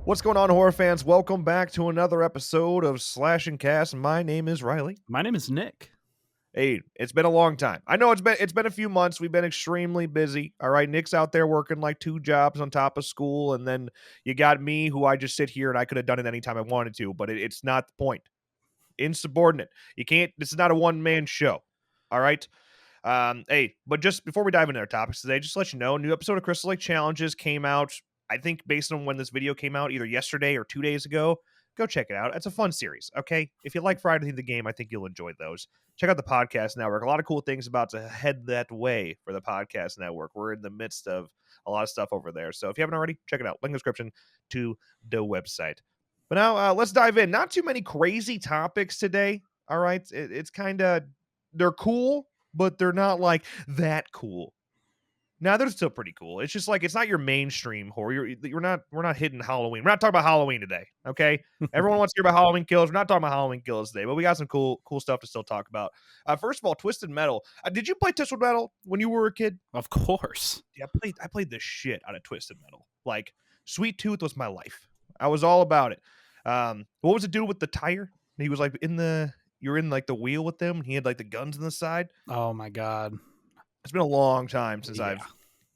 What's going on, horror fans? Welcome back to another episode of Slash and Cast. My name is Riley. My name is Nick. Hey, it's been a long time. I know it's been a few months. We've been extremely busy. All right, Nick's out there working like 2 jobs on top of school, and then you got me, who I just sit here and I could have done it anytime I wanted to, but it's not the point. Insubordinate. You can't. This is not a one-man show. All right. Hey, but just before we dive into our topics today, just to let you know, a new episode of Crystal Lake Challenges came out, I think, based on when this video came out, either yesterday or 2 days ago. Go check it out. It's a fun series, okay? If you like Friday the Game, I think you'll enjoy those. Check out the podcast network. A lot of cool things about to head that way for the podcast network. We're in the midst of a lot of stuff over there. So if you haven't already, check it out. Link in the description to the website. But now let's dive in. Not too many crazy topics today, all right? It's kind of, they're cool, but they're not like that cool. Now they're still pretty cool. It's just like it's not your mainstream horror. We're not hitting Halloween. We're not talking about Halloween today. Okay, everyone wants to hear about Halloween kills. We're not talking about Halloween kills today, but we got some cool stuff to still talk about. First of all, Twisted Metal. Did you play Twisted Metal when you were a kid? Of course. Yeah, I played the shit out of Twisted Metal. Like Sweet Tooth was my life. I was all about it. What was the dude with the tire? He was like you're in like the wheel with them. He had like the guns on the side. Oh my god. It's been a long time since I've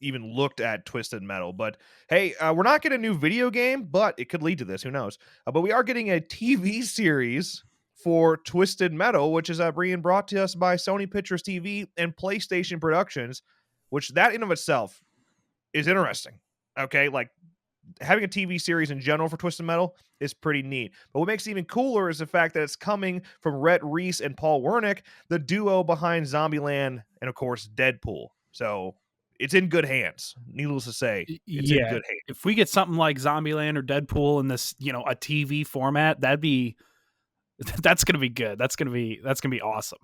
even looked at Twisted Metal, but hey, we're not getting a new video game, but it could lead to this. Who knows? But we are getting a TV series for Twisted Metal, which is being brought to us by Sony Pictures TV and PlayStation Productions, which that in of itself is interesting. Okay, like having a TV series in general for Twisted Metal is pretty neat. But what makes it even cooler is the fact that it's coming from Rhett Reese and Paul Wernick, the duo behind Zombieland and, of course, Deadpool. So it's in good hands. Needless to say, it's in good hands. If we get something like Zombieland or Deadpool in this, a TV format, that's going to be good. That's going to be awesome.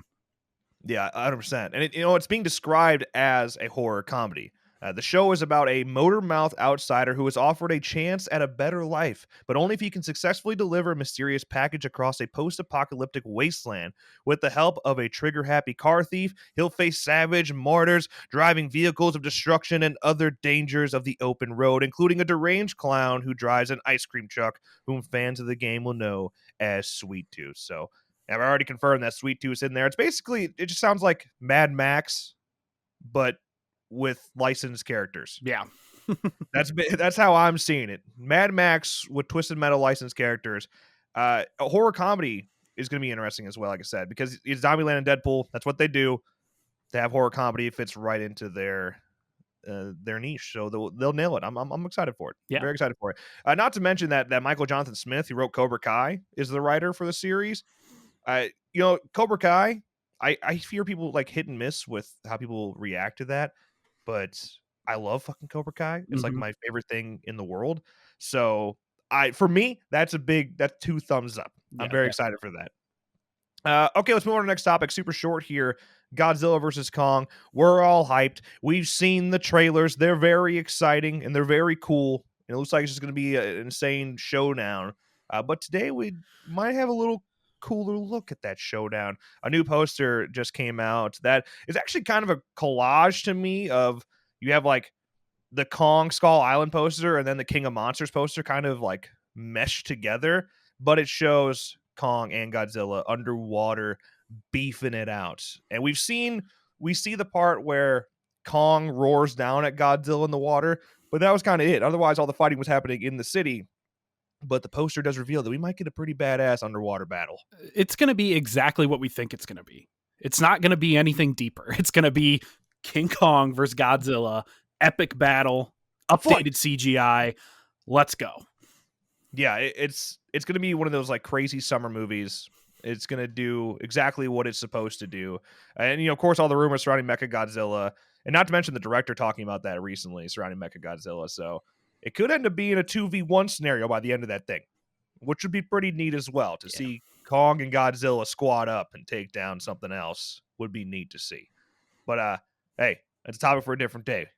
Yeah, 100%. And it's being described as a horror comedy. The show is about a motor-mouthed outsider who is offered a chance at a better life, but only if he can successfully deliver a mysterious package across a post-apocalyptic wasteland. With the help of a trigger-happy car thief, he'll face savage martyrs, driving vehicles of destruction, and other dangers of the open road, including a deranged clown who drives an ice cream truck, whom fans of the game will know as Sweet Tooth. So, I've already confirmed that Sweet Tooth's in there. It just sounds like Mad Max, but with licensed characters. Yeah. That's how I'm seeing it. Mad Max with Twisted Metal licensed characters. A horror comedy is going to be interesting as well, like I said, because it's Zombieland and Deadpool. That's what they do. They have horror comedy. It fits right into their niche, so they'll nail it. I'm excited for it. Yeah, very excited for it. Not to mention that Michael Jonathan Smith, who wrote Cobra Kai, is the writer for the series. Cobra Kai, I hear people like hit and miss with how people react to that. But I love fucking Cobra Kai. It's like my favorite thing in the world. So for me, that's 2 thumbs up. I'm very excited for that. Okay, let's move on to the next topic. Super short here. Godzilla versus Kong. We're all hyped. We've seen the trailers. They're very exciting and they're very cool. And it looks like it's just going to be an insane showdown. But today we might have a little cooler look at that showdown. A new poster just came out that is actually kind of a collage to me of, you have like the Kong Skull Island poster and then the King of Monsters poster kind of like meshed together, but it shows Kong and Godzilla underwater beefing it out. And we see the part where Kong roars down at Godzilla in the water, but that was kind of it. Otherwise, all the fighting was happening in the city. But the poster does reveal that we might get a pretty badass underwater battle. It's going to be exactly what we think it's going to be. It's not going to be anything deeper. It's going to be King Kong versus Godzilla, epic battle, updated CGI. Let's go. Yeah, it's going to be one of those like crazy summer movies. It's going to do exactly what it's supposed to do. And, of course, all the rumors surrounding Mechagodzilla, and not to mention the director talking about that recently surrounding Mechagodzilla. So it could end up being a 2v1 scenario by the end of that thing, which would be pretty neat as well. To see Kong and Godzilla squad up and take down something else would be neat to see. But, hey, that's a topic for a different day.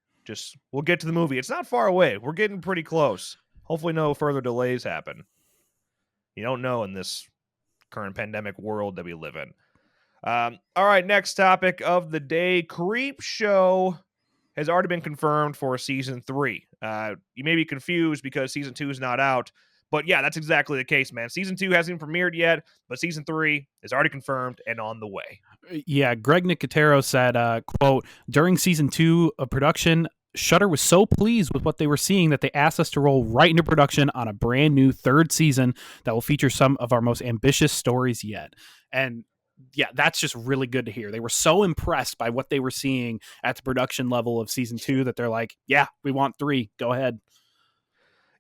We'll get to the movie. It's not far away. We're getting pretty close. Hopefully no further delays happen. You don't know in this current pandemic world that we live in. All right, next topic of the day. Creep Show has already been confirmed for season 3. You may be confused because season 2 is not out, But yeah, that's exactly the case, man. Season 2 hasn't even premiered yet, but season 3 is already confirmed and on the way. Yeah, Greg Nicotero said, quote, during season 2 of production, Shudder was so pleased with what they were seeing that they asked us to roll right into production on a brand new third season that will feature some of our most ambitious stories yet. And yeah, that's just really good to hear. They were so impressed by what they were seeing at the production level of season 2 that they're like, yeah, we want 3. Go ahead.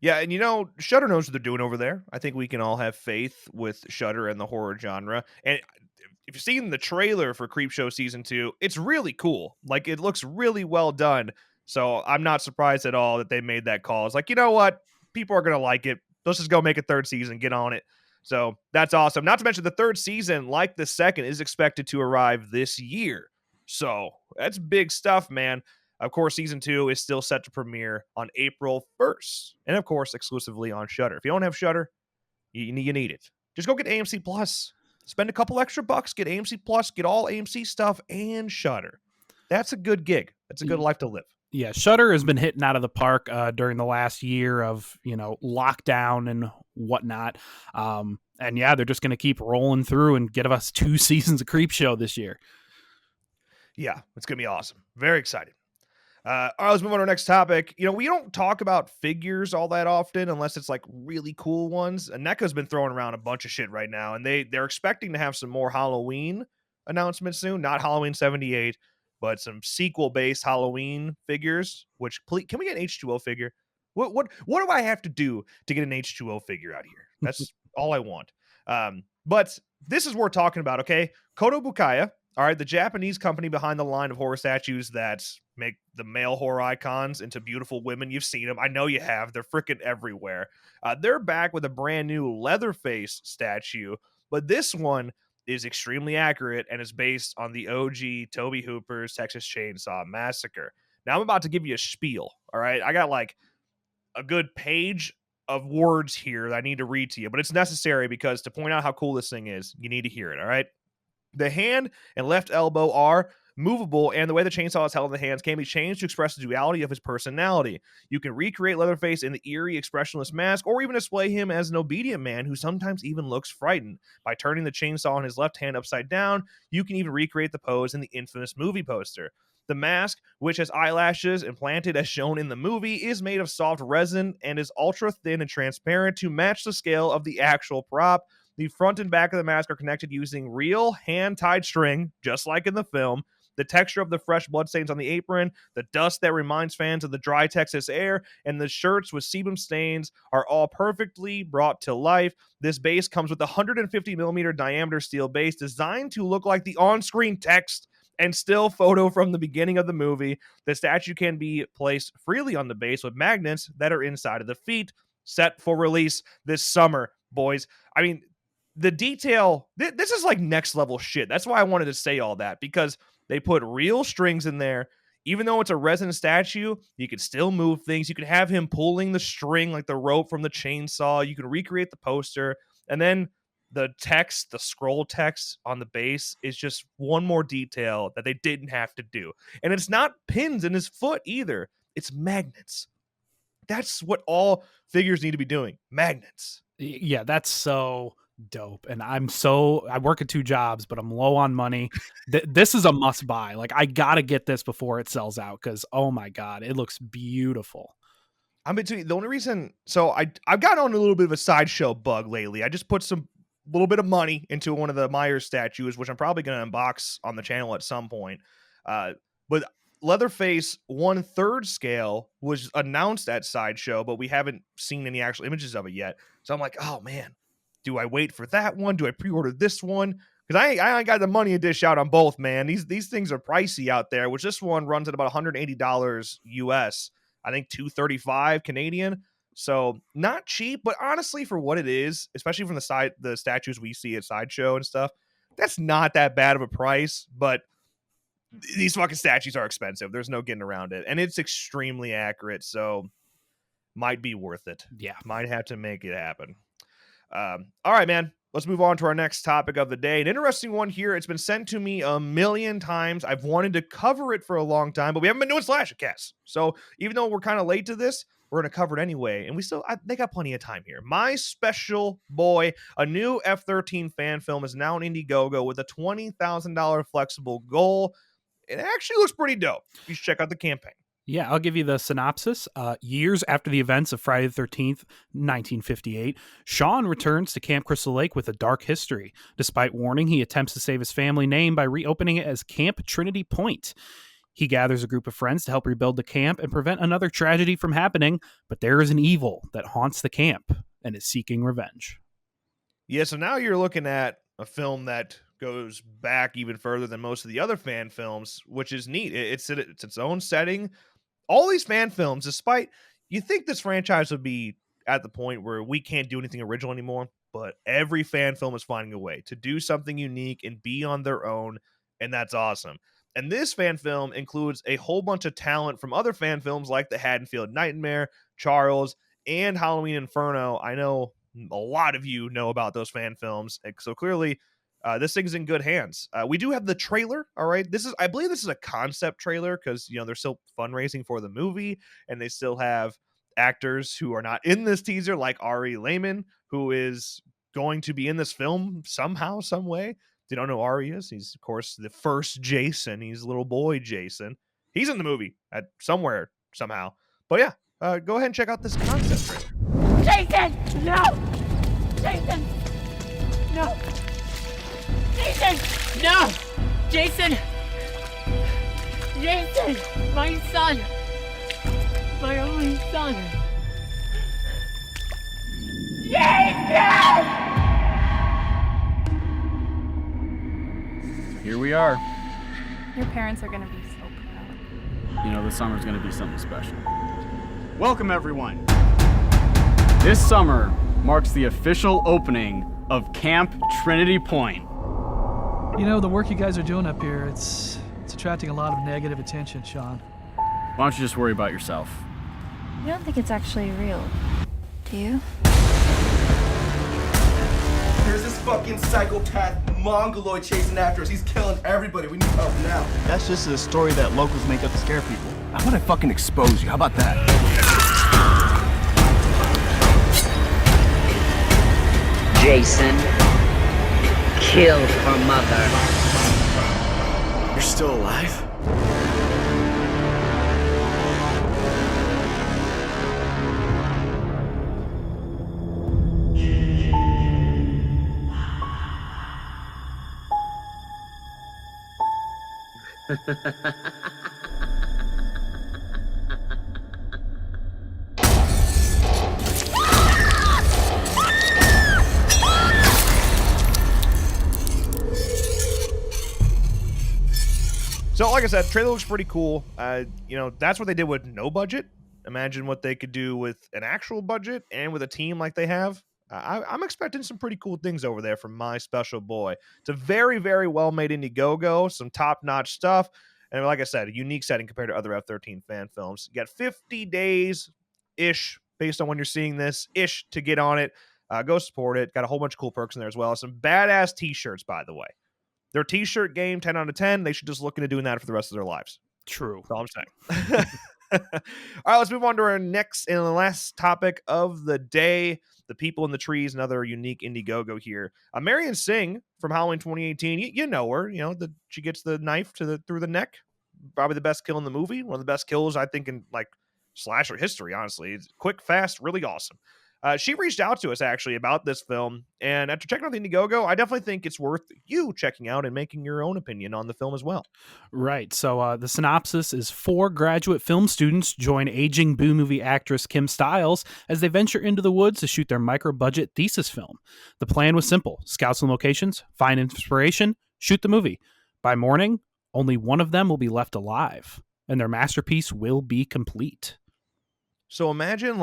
Yeah, and Shudder knows what they're doing over there. I think we can all have faith with Shudder and the horror genre. And if you've seen the trailer for Creepshow season 2, it's really cool. Like, it looks really well done. So I'm not surprised at all that they made that call. It's like, you know what? People are gonna like it. Let's just go make a third season, get on it. So that's awesome. Not to mention the third season, like the second, is expected to arrive this year. So that's big stuff, man. Of course, season 2 is still set to premiere on April 1st. And of course, exclusively on Shudder. If you don't have Shudder, you need it. Just go get AMC Plus. Spend a couple extra bucks, get AMC Plus, get all AMC stuff and Shudder. That's a good gig. That's a good life to live. Yeah, Shudder has been hitting out of the park during the last year of lockdown and whatnot. And yeah, they're just going to keep rolling through and give us 2 seasons of Creepshow this year. Yeah, it's gonna be awesome. Very excited. All right, let's move on to our next topic. We don't talk about figures all that often unless it's like really cool ones. And NECA's been throwing around a bunch of shit right now, and they're expecting to have some more Halloween announcements soon. Not Halloween 78, but some sequel-based Halloween figures. Which can we get an H2O figure? What do I have to do to get an H2O figure out of here? That's all I want. But this is what we're talking about, okay? Koto Bukaya. All right, the Japanese company behind the line of horror statues that make the male horror icons into beautiful women. You've seen them. I know you have. They're freaking everywhere. They're back with a brand new Leatherface statue, but this one is extremely accurate and is based on the OG Tobe Hooper's Texas Chainsaw Massacre. Now, I'm about to give you a spiel, all right? I got like a good page of words here that I need to read to you, but it's necessary because to point out how cool this thing is, you need to hear it, all right? The hand and left elbow are movable, and the way the chainsaw is held in the hands can be changed to express the duality of his personality. You can recreate Leatherface in the eerie, expressionless mask, or even display him as an obedient man who sometimes even looks frightened. By turning the chainsaw on his left hand upside down, you can even recreate the pose in the infamous movie poster. The mask, which has eyelashes implanted as shown in the movie, is made of soft resin and is ultra thin and transparent to match the scale of the actual prop. The front and back of the mask are connected using real hand-tied string, just like in the film. The texture of the fresh bloodstains on the apron, the dust that reminds fans of the dry Texas air, and the shirts with sebum stains are all perfectly brought to life. This base comes with a 150mm diameter steel base designed to look like the on-screen text and still photo from the beginning of the movie. The statue can be placed freely on the base with magnets that are inside of the feet, set for release this summer, boys. I mean, the detail, this is like next level shit. That's why I wanted to say all that, because they put real strings in there. Even though it's a resin statue, you can still move things. You can have him pulling the string like the rope from the chainsaw. You can recreate the poster. And then the text, the scroll text on the base is just one more detail that they didn't have to do. And it's not pins in his foot either. It's magnets. That's what all figures need to be doing. Magnets. Yeah, that's so dope. And I work at 2 jobs, but I'm low on money. This is a must buy. Like, I gotta get this before it sells out, because oh my god, it looks beautiful. I'm between the only reason. So I've gotten on a little bit of a sideshow bug lately. I just put some little bit of money into one of the Myers statues, which I'm probably going to unbox on the channel at some point. But Leatherface 1/3 scale was announced at Sideshow, but we haven't seen any actual images of it yet. So I'm like, oh man, do I wait for that one? Do I pre-order this one? Because I ain't got the money to dish out on both, man. These things are pricey out there, which this one runs at about $180 US. I think $235 Canadian. So not cheap, but honestly, for what it is, especially from the statues we see at Sideshow and stuff, that's not that bad of a price. But these fucking statues are expensive. There's no getting around it. And it's extremely accurate. So might be worth it. Yeah. Might have to make it happen. All right, man. Let's move on to our next topic of the day. An interesting one here. It's been sent to me a million times. I've wanted to cover it for a long time, but we haven't been doing Slasher Casts. So even though we're kind of late to this, we're going to cover it anyway. And they got plenty of time here. My Special Boy, a new F-13 fan film, is now on Indiegogo with a $20,000 flexible goal. It actually looks pretty dope. You should check out the campaign. Yeah, I'll give you the synopsis. Years after the events of Friday the 13th, 1958, Sean returns to Camp Crystal Lake with a dark history. Despite warning, he attempts to save his family name by reopening it as Camp Trinity Point. He gathers a group of friends to help rebuild the camp and prevent another tragedy from happening, but there is an evil that haunts the camp and is seeking revenge. Yeah, so now you're looking at a film that goes back even further than most of the other fan films, which is neat. It's its own setting. All these fan films, despite you think this franchise would be at the point where we can't do anything original anymore, but every fan film is finding a way to do something unique and be on their own, and that's awesome. And this fan film includes a whole bunch of talent from other fan films like The Haddonfield Nightmare, Charles, and Halloween Inferno. I know a lot of you know about those fan films, so clearly this thing's in good hands. We do have the trailer. All right. I believe this is a concept trailer because, they're still fundraising for the movie and they still have actors who are not in this teaser, like Ari Lehman, who is going to be in this film somehow, some way. If you don't know who Ari is, he's, of course, the first Jason. He's little boy Jason. He's in the movie at somewhere, somehow. But yeah, go ahead and check out this concept trailer. Jason! No! Jason! No! Jason! No! Jason! Jason! My son! My only son! Jason! Here we are. Your parents are gonna be so proud. This summer's gonna be something special. Welcome, everyone. This summer marks the official opening of Camp Trinity Point. The work you guys are doing up here, it's attracting a lot of negative attention, Sean. Why don't you just worry about yourself? I don't think it's actually real. Do you? There's this fucking psychopath mongoloid chasing after us. He's killing everybody. We need help now. That's just a story that locals make up to scare people. I want to fucking expose you. How about that? Jason killed her mother. You're still alive? So, like I said, trailer looks pretty cool. That's what they did with no budget. Imagine what they could do with an actual budget and with a team like they have. I'm expecting some pretty cool things over there from My Special Boy. It's a very, very well-made Indiegogo, some top-notch stuff. And like I said, a unique setting compared to other F-13 fan films. You got 50 days-ish, based on when you're seeing this-ish, to get on it. Go support it. Got a whole bunch of cool perks in there as well. Some badass t-shirts, by the way. Their t-shirt game, 10 out of 10. They should just look into doing that for the rest of their lives. True. That's all I'm saying. All right, let's move on to our next and last topic of the day. The People in the Trees, another unique Indiegogo here. Marion Singh from Halloween 2018. You know her. She gets the knife through the neck. Probably the best kill in the movie. One of the best kills, I think, in slasher history, honestly. It's quick, fast, really awesome. She reached out to us, actually, about this film, and after checking out the Indiegogo, I definitely think it's worth you checking out and making your own opinion on the film as well. Right. So the synopsis is 4 graduate film students join aging Boo movie actress Kim Stiles as they venture into the woods to shoot their micro-budget thesis film. The plan was simple. Scout some locations, find inspiration, shoot the movie. By morning, only one of them will be left alive, and their masterpiece will be complete. So imagine,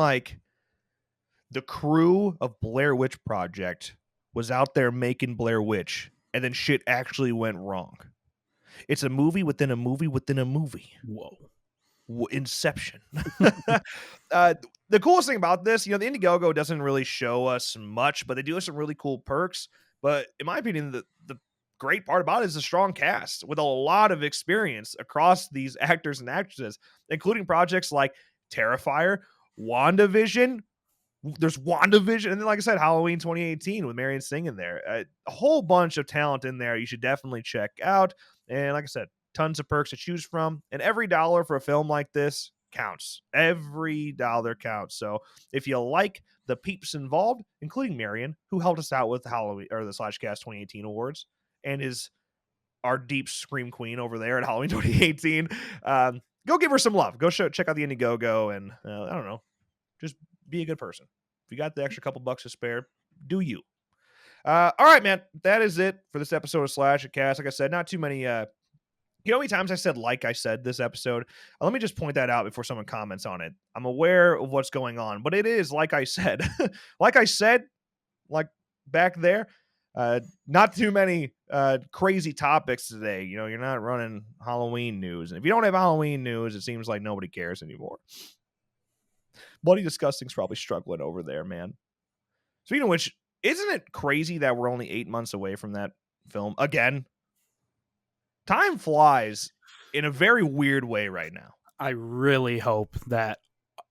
the crew of Blair Witch Project was out there making Blair Witch, and then shit actually went wrong. It's a movie within a movie within a movie. Whoa. Inception. The coolest thing about this, the Indiegogo doesn't really show us much, but they do have some really cool perks. But in my opinion, the great part about it is a strong cast with a lot of experience across these actors and actresses, including projects like Terrifier WandaVision. There's WandaVision, and then like I said, Halloween 2018 with Marion Singh in there. A whole bunch of talent in there. You should definitely check out. And like I said, tons of perks to choose from, and every dollar for a film like this counts. Every dollar counts. So if you like the peeps involved, including Marion, who helped us out with the Halloween or the Slashcast 2018 awards, and is our deep scream queen over there at Halloween 2018, go give her some love. Go check out the Indiegogo, and I don't know, just be a good person. If you got the extra couple bucks to spare, do you. All right, man. That is it for this episode of Slashcast. Like I said, not too many. You know how many times I said "like I said" this episode? Let me just point that out before someone comments on it. I'm aware of what's going on, but it is like I said. Like I said, like back there. Not too many crazy topics today. You know, you're not running Halloween news. And if you don't have Halloween news, it seems like nobody cares anymore. Bloody Disgusting's probably struggling over there, man. Speaking of which, isn't it crazy that we're only 8 months away from that film? Again, time flies in a very weird way right now. I really hope that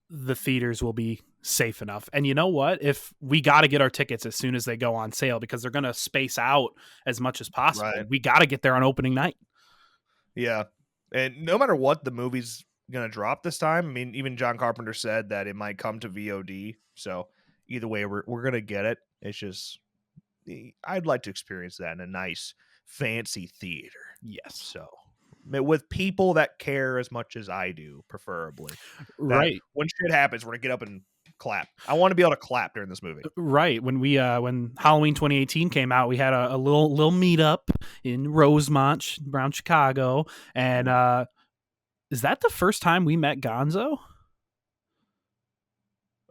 the theaters will be safe enough. And you know what? If we got to get our tickets as soon as they go on sale, because they're going to space out as much as possible. Right. We got to get there on opening night. Yeah. And no matter what the movie's going to drop this time, I mean, even John Carpenter said that it might come to VOD. So either way, we're going to get it. It's just, I'd like to experience that in a nice, fancy theater. Yes. So with people that care as much as I do, preferably. Right. When shit happens, we're going to get up and clap. I want to be able to clap during this movie. Right. When we when Halloween 2018 came out, we had a little meetup in Rosemont around Chicago. And is that the first time we met Gonzo?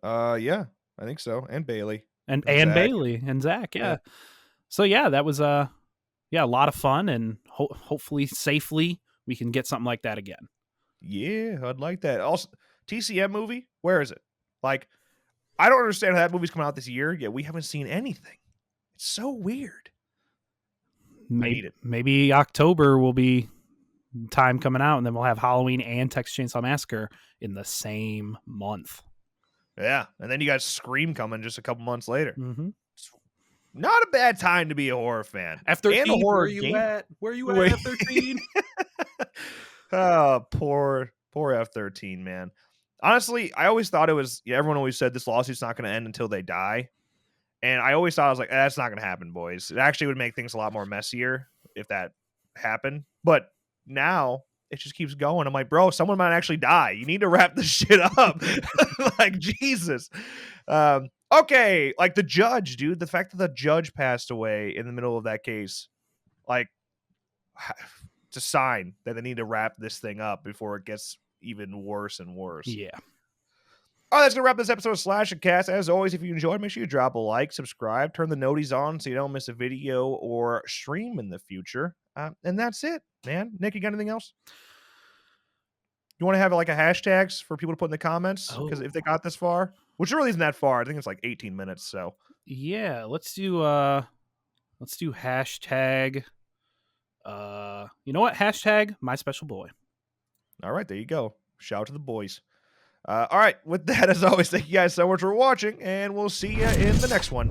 Yeah, I think so. And Bailey. And Zach. Bailey and Zach, yeah. So yeah, that was a lot of fun, and hopefully safely we can get something like that again. Yeah, I'd like that. Also, TCM movie, where is it? Like, I don't understand how that movie's coming out this year, yet we haven't seen anything. It's so weird. I need it. Maybe October will be time coming out, and then we'll have Halloween and Texas Chainsaw Massacre in the same month. Yeah, and then you got Scream coming just a couple months later. Mm-hmm. Not a bad time to be a horror fan. F13, and a horror where you at? Where you at, F13? Oh, poor F13, man. Honestly, I always thought it was, everyone always said this lawsuit's not going to end until they die. And I always thought, I was like, that's not going to happen, boys. It actually would make things a lot more messier if that happened. But now it just keeps going. I'm like, bro, someone might actually die. You need to wrap this shit up. Like, Jesus. Okay, like the judge, dude. The fact that the judge passed away in the middle of that case, like, it's a sign that they need to wrap this thing up before it gets even worse and worse. Yeah. All right, that's going to wrap this episode of Slashcast. As always, if you enjoyed, make sure you drop a like, subscribe, turn the noties on so you don't miss a video or stream in the future. And that's it, man. Nick, you got anything else? You want to have like a hashtags for people to put in the comments? Because if they got this far, which really isn't that far. I think it's like 18 minutes. So yeah, let's do hashtag. You know what? Hashtag my special boy. All right, there you go. Shout out to the boys. All right, with that, as always, thank you guys so much for watching, and we'll see you in the next one.